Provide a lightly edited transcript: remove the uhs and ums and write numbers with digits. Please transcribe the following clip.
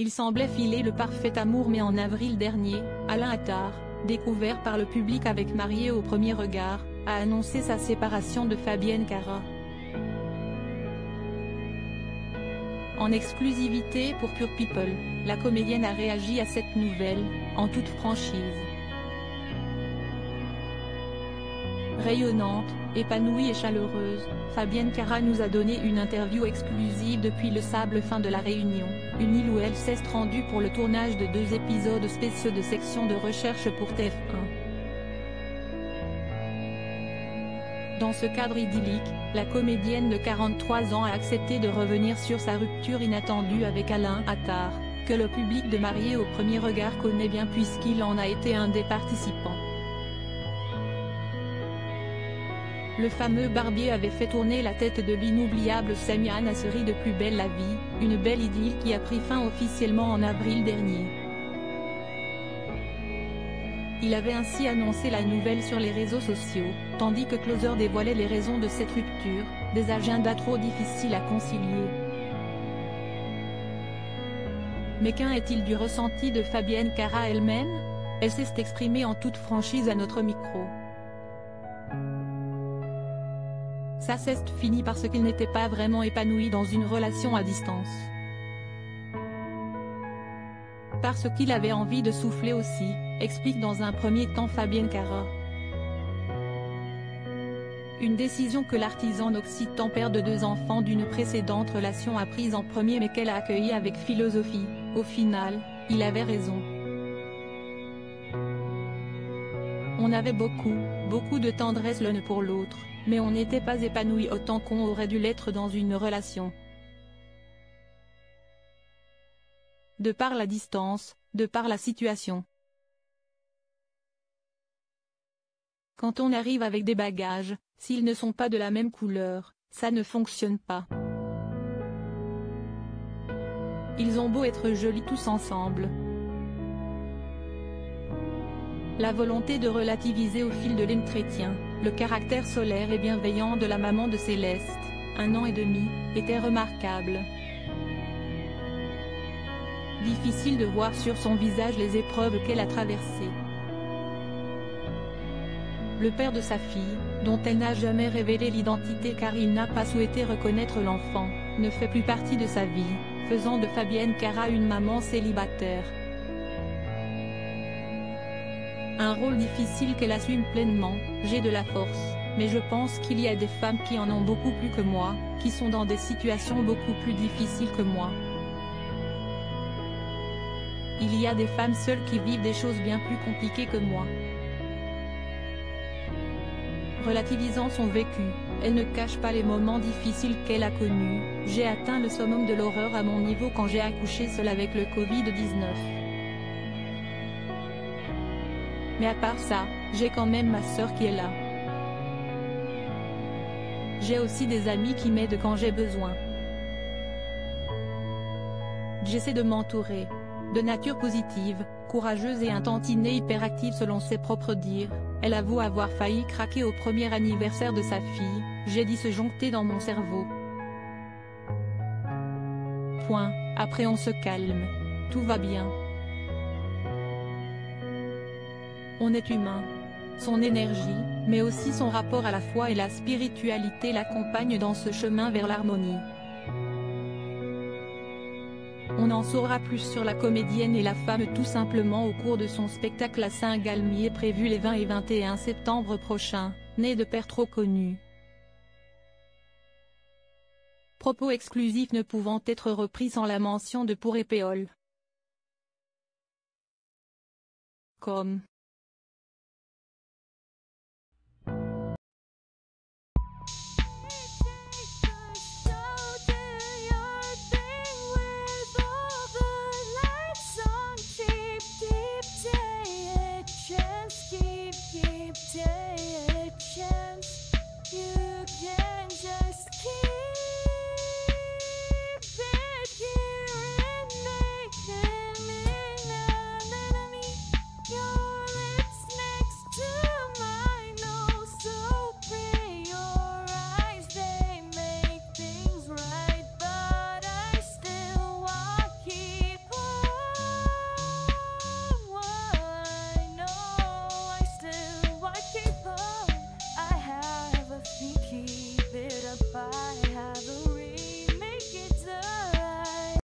Il semblait filer le parfait amour, mais en avril dernier, Alain Attard, découvert par le public avec Marié au premier regard, a annoncé sa séparation de Fabienne Cara. En exclusivité pour Pure People, la comédienne a réagi à cette nouvelle, en toute franchise. Rayonnante, épanouie et chaleureuse, Fabienne Cara nous a donné une interview exclusive depuis le sable fin de la Réunion, une île où elle s'est rendue pour le tournage de 2 épisodes spéciaux de section de recherche pour TF1. Dans ce cadre idyllique, la comédienne de 43 ans a accepté de revenir sur sa rupture inattendue avec Alain Attard, que le public de Marié au premier regard connaît bien puisqu'il en a été un des participants. Le fameux barbier avait fait tourner la tête de l'inoubliable Samia Nasseri de Plus belle la vie, une belle idylle qui a pris fin officiellement en avril dernier. Il avait ainsi annoncé la nouvelle sur les réseaux sociaux, tandis que Closer dévoilait les raisons de cette rupture, des agendas trop difficiles à concilier. Mais qu'en est-il du ressenti de Fabienne Cara elle-même? Elle s'est exprimée en toute franchise à notre micro. Ça s'est fini parce qu'il n'était pas vraiment épanoui dans une relation à distance. Parce qu'il avait envie de souffler aussi, explique dans un premier temps Fabienne Cara. Une décision que l'artisan occitan, père de 2 enfants d'une précédente relation, a prise en premier mais qu'elle a accueillie avec philosophie. Au final, il avait raison. On avait beaucoup de tendresse l'un pour l'autre, mais on n'était pas épanoui autant qu'on aurait dû l'être dans une relation. De par la distance, de par la situation. Quand on arrive avec des bagages, s'ils ne sont pas de la même couleur, ça ne fonctionne pas. Ils ont beau être jolis tous ensemble. La volonté de relativiser au fil de l'entretien, le caractère solaire et bienveillant de la maman de Céleste, 1 an et demi, était remarquable. Difficile de voir sur son visage les épreuves qu'elle a traversées. Le père de sa fille, dont elle n'a jamais révélé l'identité car il n'a pas souhaité reconnaître l'enfant, ne fait plus partie de sa vie, faisant de Fabienne Cara une maman célibataire. Un rôle difficile qu'elle assume pleinement. J'ai de la force, mais je pense qu'il y a des femmes qui en ont beaucoup plus que moi, qui sont dans des situations beaucoup plus difficiles que moi. Il y a des femmes seules qui vivent des choses bien plus compliquées que moi. Relativisant son vécu, elle ne cache pas les moments difficiles qu'elle a connus. J'ai atteint le summum de l'horreur à mon niveau quand j'ai accouché seule avec le Covid-19. Mais à part ça, j'ai quand même ma sœur qui est là. J'ai aussi des amis qui m'aident quand j'ai besoin. J'essaie de m'entourer. De nature positive, courageuse et un tantinet hyperactive selon ses propres dires, elle avoue avoir failli craquer au premier anniversaire de sa fille, j'ai dit se joncter dans mon cerveau. Point, après on se calme. Tout va bien. On est humain. Son énergie, mais aussi son rapport à la foi et la spiritualité l'accompagnent dans ce chemin vers l'harmonie. On en saura plus sur la comédienne et la femme tout simplement au cours de son spectacle à Saint-Galmier prévu les 20 et 21 septembre prochains, né de père trop connu. Propos exclusifs ne pouvant être repris sans la mention de Pour Épéole. Comme